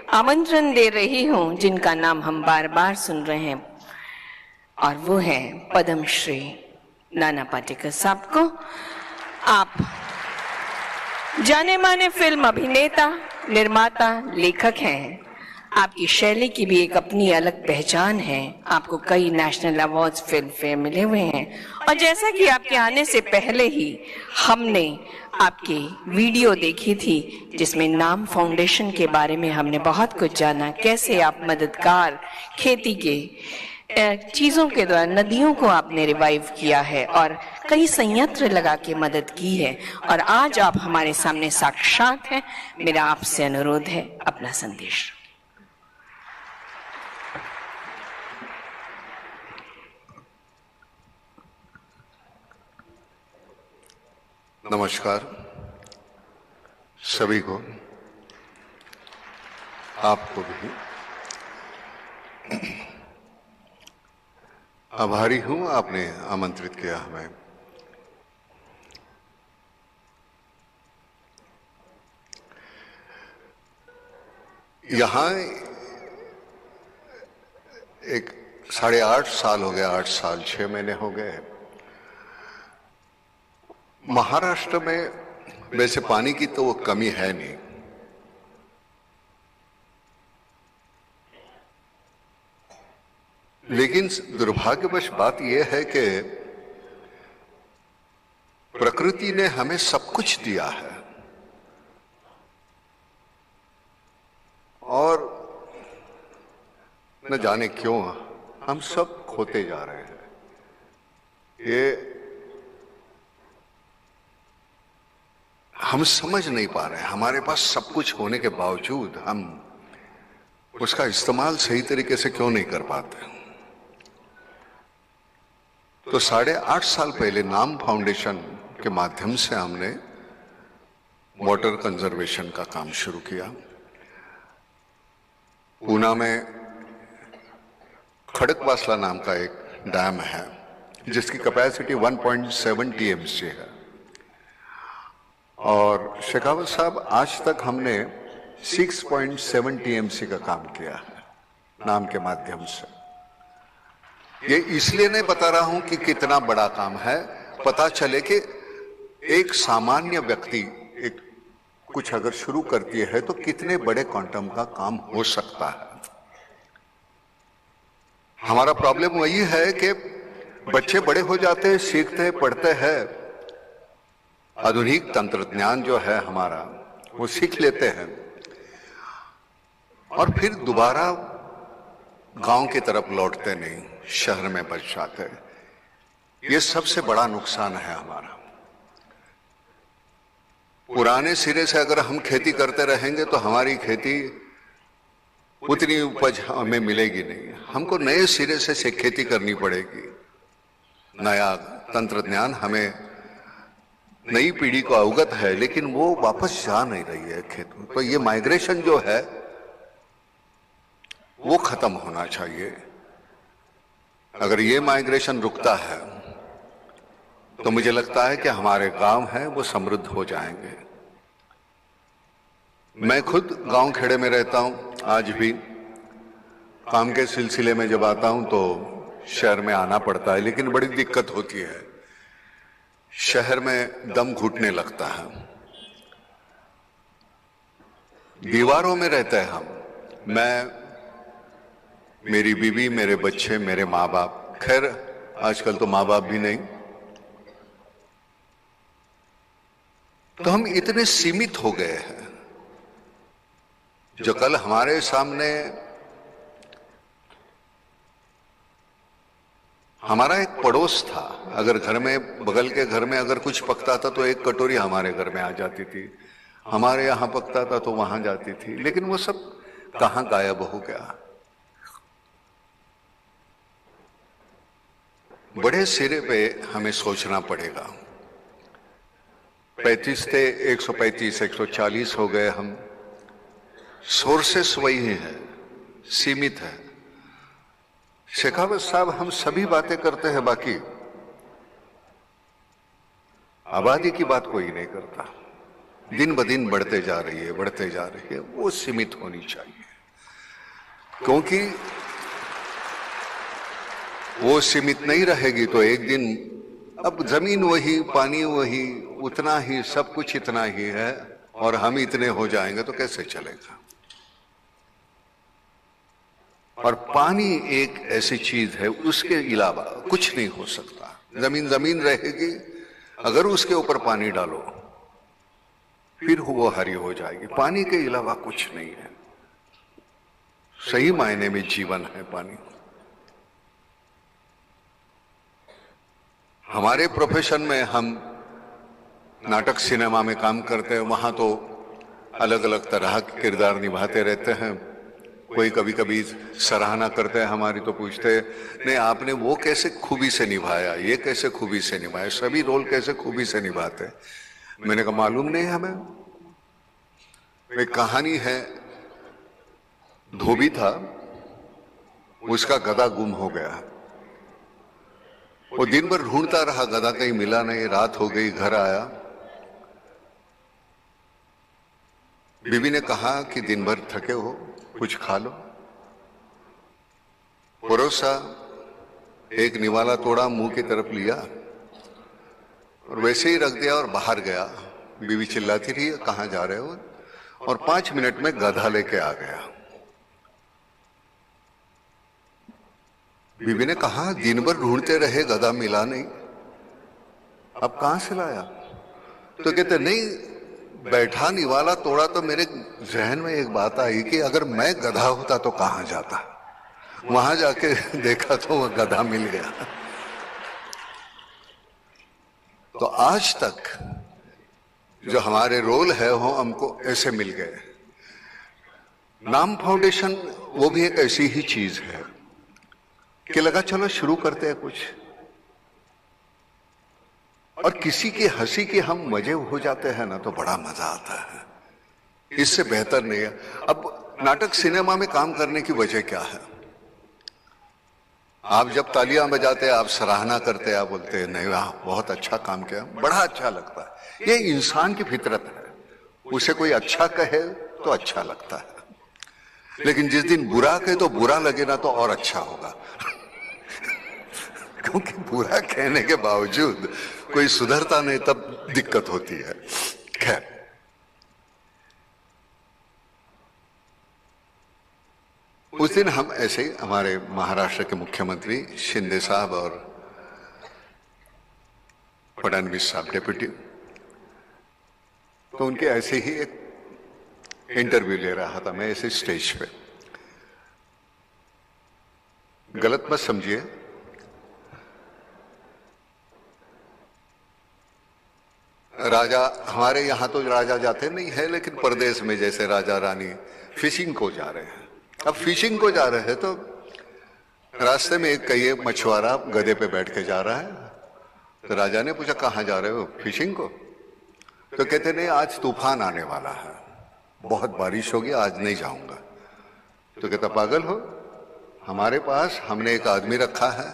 आमंत्रण दे रही हूं जिनका नाम हम बार बार सुन रहे हैं, और वो है पद्म श्री नाना पाटेकर साहब को। आप जाने माने फिल्म अभिनेता, निर्माता, लेखक हैं। आपकी शैली की भी एक अपनी अलग पहचान है। आपको कई नेशनल अवार्ड्स, फिल्म फेयर मिले हुए हैं। और जैसा कि आपके आने से पहले ही हमने आपकी वीडियो देखी थी, जिसमें नाम फाउंडेशन के बारे में हमने बहुत कुछ जाना, कैसे आप मददगार खेती के चीजों के द्वारा नदियों को आपने रिवाइव किया है और कई संयंत्र लगा के मदद की है, और आज आप हमारे सामने साक्षात हैं। मेरा आपसे अनुरोध है, अपना संदेश। नमस्कार सभी को, आपको भी आभारी हूं आपने आमंत्रित किया हमें। यहां एक 8.5 साल हो गया, 8 साल 6 महीने हो गए। महाराष्ट्र में वैसे पानी की तो वो कमी है नहीं, लेकिन दुर्भाग्यवश बात यह है कि प्रकृति ने हमें सब कुछ दिया है और न जाने क्यों हम सब खोते जा रहे हैं। ये हम समझ नहीं पा रहे। हमारे पास सब कुछ होने के बावजूद हम उसका इस्तेमाल सही तरीके से क्यों नहीं कर पाते। तो 8.5 साल पहले नाम फाउंडेशन के माध्यम से हमने वाटर कंजर्वेशन का काम शुरू किया। पूना में खड़कवासला नाम का एक डैम है जिसकी कैपेसिटी 1.7 TMC है, और शेखावत साहब आज तक हमने 6.7 TMC का काम किया है नाम के माध्यम से। ये इसलिए नहीं बता रहा हूं कि कितना बड़ा काम है, पता चले कि एक सामान्य व्यक्ति एक कुछ अगर शुरू करती है तो कितने बड़े क्वांटम का काम हो सकता है। हमारा प्रॉब्लम वही है कि बच्चे बड़े हो जाते हैं, सीखते हैं, पढ़ते हैं, आधुनिक तंत्रज्ञान जो है हमारा वो सीख लेते हैं और फिर दोबारा गांव की तरफ लौटते नहीं, शहर में बच जाते हैं। ये सबसे बड़ा नुकसान है हमारा। पुराने सिरे से अगर हम खेती करते रहेंगे तो हमारी खेती उतनी उपज हमें मिलेगी नहीं। हमको नए सिरे से खेती करनी पड़ेगी। नया तंत्रज्ञान हमें, नई पीढ़ी को अवगत है, लेकिन वो वापस जा नहीं रही है खेत में। तो ये माइग्रेशन जो है वो खत्म होना चाहिए। अगर ये माइग्रेशन रुकता है तो मुझे लगता है कि हमारे गांव हैं वो समृद्ध हो जाएंगे। मैं खुद गांव खेड़े में रहता हूं। आज भी काम के सिलसिले में जब आता हूं तो शहर में आना पड़ता है, लेकिन बड़ी दिक्कत होती है। शहर में दम घुटने लगता है। दीवारों में रहते हैं हम, मैं, मेरी बीवी, मेरे बच्चे, मेरे माँ बाप। खैर आजकल तो माँ बाप भी नहीं। तो हम इतने सीमित हो गए हैं। जो कल हमारे सामने हमारा एक पड़ोस था, अगर घर में, बगल के घर में अगर कुछ पकता था तो एक कटोरी हमारे घर में आ जाती थी, हमारे यहां पकता था तो वहां जाती थी, लेकिन वो सब कहां गायब हो गया। बड़े सिरे पे हमें सोचना पड़ेगा। 35 थे, 135, 140 हो गए हम। सोर्सेस वही है, सीमित है। शेखावत साहब, हम सभी बातें करते हैं, बाकी आबादी की बात कोई नहीं करता। दिन ब दिन बढ़ते जा रही है, बढ़ते जा रही है। वो सीमित होनी चाहिए। क्योंकि वो सीमित नहीं रहेगी तो एक दिन अब जमीन वही, पानी वही, उतना ही, सब कुछ इतना ही है और हम इतने हो जाएंगे तो कैसे चलेगा। और पानी एक ऐसी चीज है, उसके अलावा कुछ नहीं हो सकता। जमीन जमीन रहेगी, अगर उसके ऊपर पानी डालो फिर वो हरी हो जाएगी। पानी के अलावा कुछ नहीं है, सही मायने में जीवन है पानी। हमारे प्रोफेशन में हम नाटक सिनेमा में काम करते हैं, वहां तो अलग अलग तरह के किरदार निभाते रहते हैं। कोई कभी कभी सराहना करते हैं हमारी, तो पूछते हैं नहीं आपने वो कैसे खूबी से निभाया, ये कैसे खूबी से निभाया, सभी रोल कैसे खूबी से निभाते हैं। मैंने कहा मालूम नहीं हमें। एक कहानी है, धोबी था, उसका गधा गुम हो गया। वो दिन भर ढूंढता रहा, गधा कहीं मिला नहीं। रात हो गई, घर आया। बीवी ने कहा कि दिन भर थके हो, कुछ खा लो। परोसा, एक निवाला तोड़ा, मुंह की तरफ लिया और वैसे ही रख दिया और बाहर गया। बीवी चिल्लाती रही कहां जा रहे हो, और 5 मिनट में गधा लेके आ गया। बीवी ने कहा दिन भर ढूंढते रहे, गधा मिला नहीं, अब कहां से लाया। तो कहते नहीं, बैठा निवाला तोड़ा तो मेरे जहन में एक बात आई कि अगर मैं गधा होता तो कहां जाता। वहां जाके देखा तो वह गधा मिल गया। तो आज तक जो हमारे रोल है वो हमको ऐसे मिल गए। नाम फाउंडेशन वो भी एक ऐसी ही चीज है कि लगा चलो शुरू करते हैं कुछ, और किसी की हंसी के हम मजे हो जाते हैं ना तो बड़ा मजा आता है। इससे बेहतर नहीं है। अब नाटक सिनेमा में काम करने की वजह क्या है? आप जब तालियां बजाते हैं, आप सराहना करते हैं, आप बोलते हैं नहीं वाह बहुत अच्छा काम किया, बड़ा अच्छा लगता है। ये इंसान की फितरत है, उसे कोई अच्छा कहे तो अच्छा लगता है। लेकिन जिस दिन बुरा कहे तो बुरा लगे ना तो और अच्छा होगा। क्योंकि बुरा कहने के बावजूद कोई सुधरता नहीं, तब दिक्कत होती है। खैर, उस दिन हम ऐसे ही, हमारे महाराष्ट्र के मुख्यमंत्री शिंदे साहब और फडणवीस साहब डेप्यूटी, तो उनके ऐसे ही एक इंटरव्यू ले रहा था मैं ऐसे स्टेज पे। गलत मत समझिए, राजा हमारे यहां तो राजा जाते नहीं है, लेकिन परदेश में जैसे राजा रानी फिशिंग को जा रहे हैं। अब फिशिंग को जा रहे हैं तो रास्ते में एक कई मछुआरा गधे पे बैठ के जा रहा है। तो राजा ने पूछा कहां जा रहे हो? फिशिंग को। तो कहते नहीं आज तूफान आने वाला है, बहुत बारिश होगी, आज नहीं जाऊंगा। तो कहता पागल हो, हमारे पास हमने एक आदमी रखा है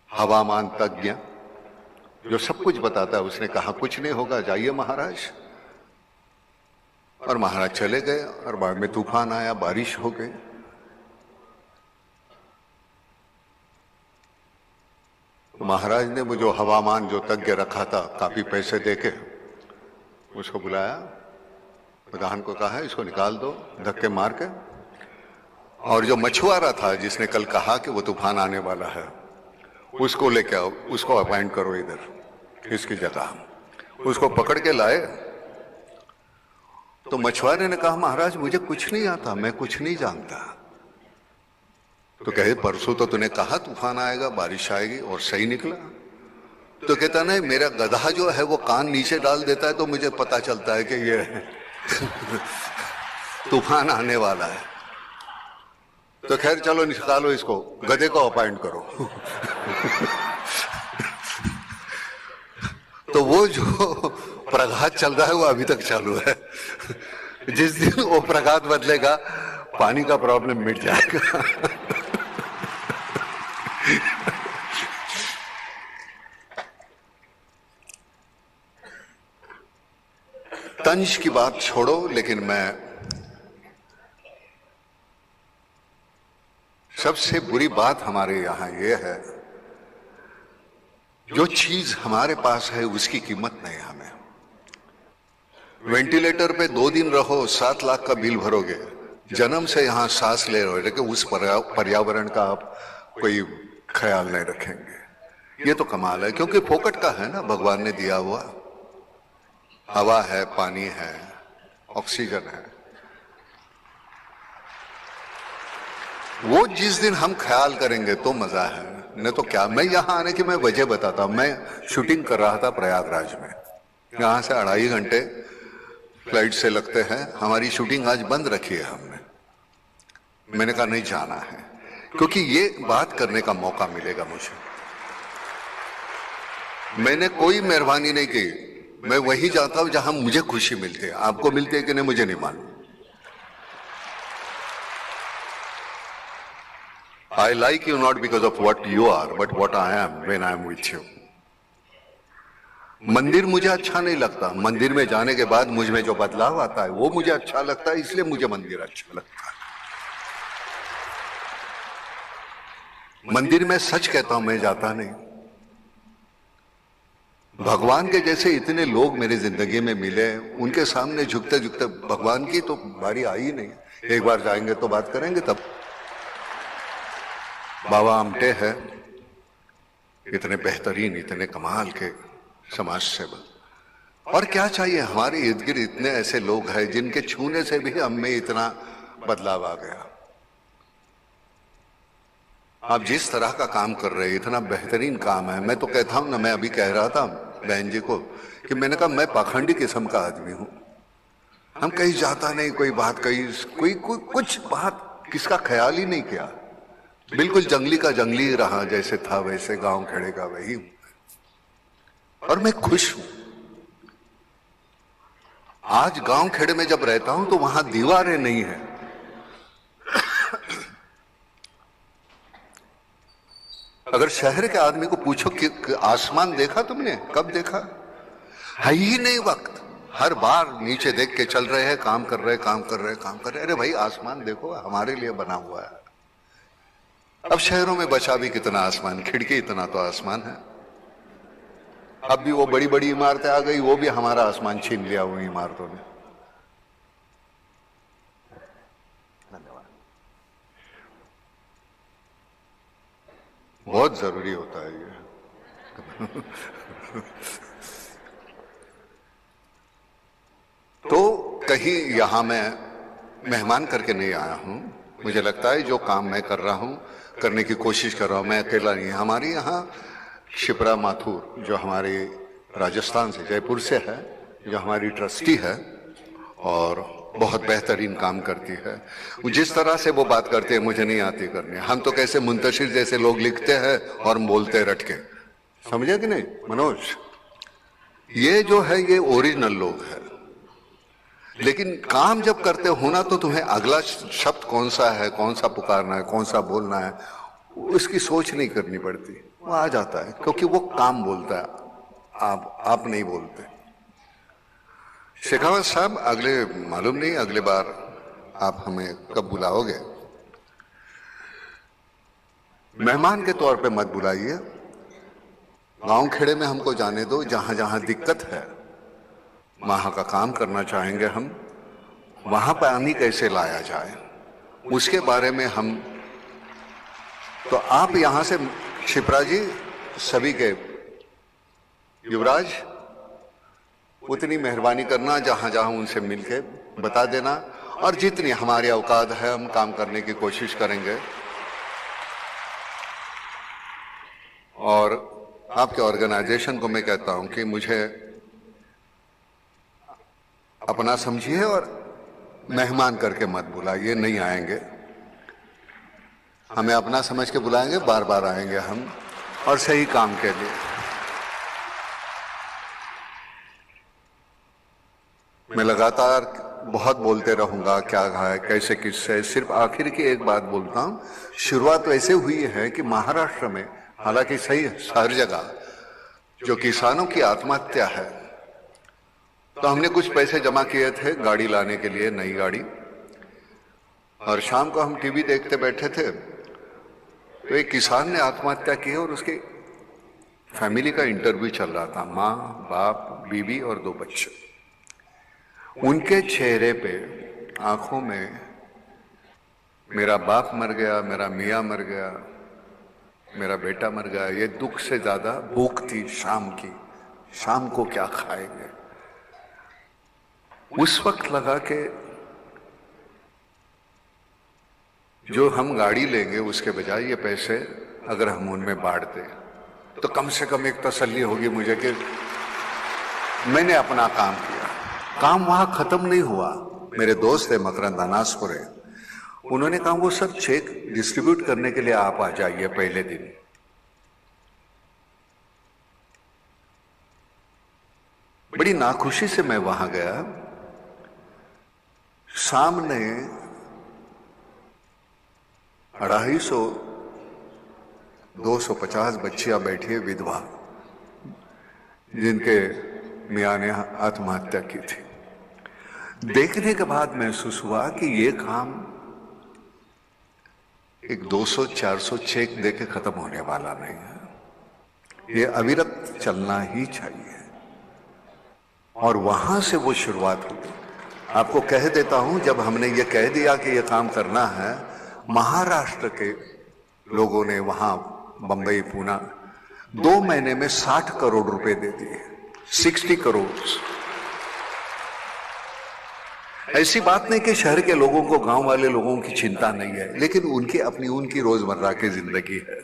हवामान तज्ञ जो सब कुछ बताता है। उसने कहा कुछ नहीं होगा, जाइए महाराज। और महाराज चले गए और बाद में तूफान आया, बारिश हो गई। महाराज ने वो जो हवामान जो तज्ञ रखा था, काफी पैसे देके उसको बुलाया, प्रधान को कहा इसको निकाल दो धक्के मार के। और जो मछुआरा था जिसने कल कहा कि वो तूफान आने वाला है, उसको लेके आओ, उसको अपॉइंट करो इधर इसकी जगह। उसको पकड़ के लाए। तो मछुआरे ने कहा महाराज मुझे कुछ नहीं आता, मैं कुछ नहीं जानता। तो कहे परसों तो तूने कहा तूफान आएगा, बारिश आएगी, और सही निकला। तो कहता नहीं, मेरा गधा जो है वो कान नीचे डाल देता है तो मुझे पता चलता है कि ये तूफान आने वाला है। तो खैर चलो निकालो इसको, गधे को अपॉइंट करो। तो वो जो प्रघात चल रहा है वो अभी तक चालू है। जिस दिन वो प्रघात बदलेगा पानी का प्रॉब्लम मिट जाएगा। तंज की बात छोड़ो, लेकिन मैं सबसे बुरी बात हमारे यहाँ ये है, जो चीज हमारे पास है उसकी कीमत नहीं हमें। वेंटिलेटर पे 2 दिन रहो, 7 लाख का बिल भरोगे, जन्म से यहाँ सांस ले रहे हो, लेकिन उस पर्यावरण का आप कोई ख्याल नहीं रखेंगे। ये तो कमाल है, क्योंकि फोकट का है ना, भगवान ने दिया हुआ। हवा है, पानी है, ऑक्सीजन है। वो जिस दिन हम ख्याल करेंगे तो मजा है, नहीं तो क्या। मैं यहाँ आने की मैं वजह बताता हूँ। मैं शूटिंग कर रहा था प्रयागराज में, यहाँ से 2.5 घंटे फ्लाइट से लगते हैं। हमारी शूटिंग आज बंद रखी है हमने। मैंने कहा नहीं जाना है, क्योंकि ये बात करने का मौका मिलेगा मुझे। मैंने कोई मेहरबानी नहीं की, मैं वही जाता हूं जहां मुझे खुशी मिलती है। आपको मिलती है कि नहीं मुझे नहीं मालूम। I like you not because of what you are, but what I am when I am with you. मंदिर मुझे अच्छा नहीं लगता, मंदिर में जाने के बाद मुझ में जो बदलाव आता है वो मुझे अच्छा लगता है, इसलिए मुझे मंदिर अच्छा लगता है। मंदिर में सच कहता हूं, मैं जाता नहीं। भगवान के जैसे इतने लोग मेरी जिंदगी में मिले, उनके सामने झुकते झुकते भगवान की तो बारी आई नहीं। एक बार जाएंगे तो बात करेंगे तब। बाबा आमटे है, इतने बेहतरीन, इतने कमाल के समाज सेवक। और क्या चाहिए, हमारे इर्द गिर्द इतने ऐसे लोग हैं जिनके छूने से भी हम में इतना बदलाव आ गया। आप जिस तरह का काम कर रहे हैं, इतना बेहतरीन काम है। मैं तो कहता हूं ना, मैं अभी कह रहा था बहन जी को कि मैंने कहा मैं पाखंडी किस्म का आदमी हूं। हम कहीं जाता नहीं, कोई बात कहीं कोई कुछ बात किसका ख्याल ही नहीं किया। बिल्कुल जंगली का जंगली रहा, जैसे था वैसे, गांव खेड़े का वही हूं। और मैं खुश हूं। आज गांव खेड़े में जब रहता हूं तो वहां दीवारें नहीं है। अगर शहर के आदमी को पूछो कि आसमान देखा तुमने, कब देखा, है ही नहीं वक्त। हर बार नीचे देख के चल रहे हैं, काम कर रहे, काम कर रहे, काम कर रहे। अरे भाई आसमान देखो, हमारे लिए बना हुआ है। अब शहरों में बचा भी कितना आसमान, खिड़की इतना तो आसमान है। अब भी वो बड़ी बड़ी इमारतें आ गई, वो भी हमारा आसमान छीन लिया हुई इमारतों ने। धन्यवाद। बहुत जरूरी होता है ये। तो कहीं यहां मैं मेहमान करके नहीं आया हूं। मुझे लगता है जो काम मैं कर रहा हूं, करने की कोशिश कर रहा हूं, मैं अकेला नहीं। हमारी यहाँ शिप्रा माथुर, जो हमारे राजस्थान से, जयपुर से है, जो हमारी ट्रस्टी है और बहुत बेहतरीन काम करती है। जिस तरह से वो बात करते हैं मुझे नहीं आती करने। हम तो कैसे मुंतशिर जैसे लोग लिखते हैं और बोलते रट के, समझे कि नहीं मनोज? ये जो है ये ओरिजिनल लोग है। लेकिन काम जब करते हो ना, तो तुम्हें अगला शब्द कौन सा है, कौन सा पुकारना है, कौन सा बोलना है, उसकी सोच नहीं करनी पड़ती, वो आ जाता है, क्योंकि वो काम बोलता है, आप नहीं बोलते। शेखावत साहब, अगले मालूम नहीं अगले बार आप हमें कब बुलाओगे। मेहमान के तौर पे मत बुलाइए। गांव खेड़े में हमको जाने दो, जहां जहां दिक्कत है वहां का काम करना चाहेंगे हम। वहां पानी कैसे लाया जाए उसके बारे में हम, तो आप यहां से शिप्रा जी, सभी के युवराज, उतनी मेहरबानी करना, जहां जहां उनसे मिलके बता देना, और जितनी हमारी औकात है हम काम करने की कोशिश करेंगे। और आपके ऑर्गेनाइजेशन को मैं कहता हूं कि मुझे अपना समझिए और मेहमान करके मत बुलाइए। नहीं आएंगे, हमें अपना समझ के बुलाएंगे, बार बार आएंगे हम, और सही काम के लिए। मैं लगातार बहुत बोलते रहूंगा, क्या है कैसे किससे। सिर्फ आखिर की एक बात बोलता हूं, शुरुआत वैसे हुई है कि महाराष्ट्र में, हालांकि सही हर जगह, जो किसानों की आत्महत्या है, तो हमने कुछ पैसे जमा किए थे गाड़ी लाने के लिए, नई गाड़ी। और शाम को हम टीवी देखते बैठे थे तो एक किसान ने आत्महत्या की और उसके फैमिली का इंटरव्यू चल रहा था, माँ, बाप, बीवी और 2 बच्चे। उनके चेहरे पे, आंखों में, मेरा बाप मर गया, मेरा मियाँ मर गया, मेरा बेटा मर गया, ये दुख से ज्यादा भूख थी शाम की, शाम को क्या खाएंगे। उस वक्त लगा कि जो हम गाड़ी लेंगे उसके बजाय ये पैसे अगर हम उनमें बांट दें तो कम से कम एक तसल्ली होगी मुझे कि मैंने अपना काम किया। काम वहां खत्म नहीं हुआ। मेरे दोस्त है मकरंद अनासपुरे, उन्होंने कहा वो सब चेक डिस्ट्रीब्यूट करने के लिए आप आ जाइए पहले दिन। बड़ी नाखुशी से मैं वहां गया। सामने 250 बच्चियां बैठी है, विधवा, जिनके मियाँ ने आत्महत्या की थी। देखने के बाद महसूस हुआ कि ये काम एक 200-400 चेक देके खत्म होने वाला नहीं है, ये अविरत चलना ही चाहिए। और वहां से वो शुरुआत हुई। आपको कह देता हूं, जब हमने ये कह दिया कि ये काम करना है, महाराष्ट्र के लोगों ने वहां बंबई, पूना 2 महीने में 60 करोड़ रुपए दे दिए, 60 करोड़। ऐसी बात नहीं कि शहर के लोगों को, गांव वाले लोगों की चिंता नहीं है, लेकिन उनकी अपनी, उनकी रोजमर्रा की जिंदगी है।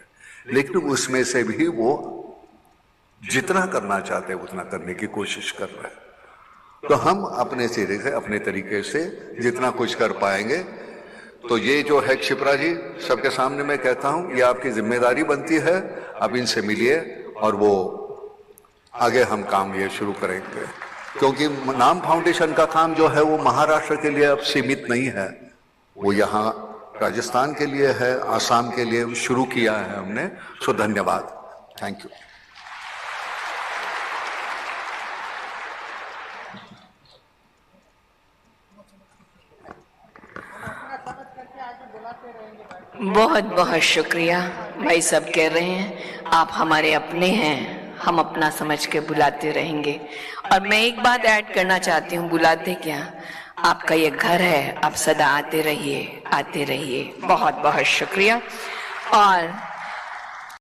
लेकिन उसमें से भी वो जितना करना चाहते हैं उतना करने की कोशिश कर रहे हैं। तो हम अपने सिरे से, अपने तरीके से जितना कुछ कर पाएंगे। तो ये जो है क्षिप्रा जी, सबके सामने मैं कहता हूं, ये आपकी जिम्मेदारी बनती है। अब इनसे मिलिए और वो आगे हम काम ये शुरू करेंगे, क्योंकि नाम फाउंडेशन का काम जो है वो महाराष्ट्र के लिए अब सीमित नहीं है, वो यहाँ राजस्थान के लिए है, आसाम के लिए शुरू किया है हमने। सो धन्यवाद, थैंक यू। बहुत बहुत शुक्रिया भाई। सब कह रहे हैं आप हमारे अपने हैं, हम अपना समझ के बुलाते रहेंगे। और मैं एक बात ऐड करना चाहती हूँ, बुलाते क्या, आपका ये घर है, आप सदा आते रहिए, आते रहिए। बहुत बहुत शुक्रिया। और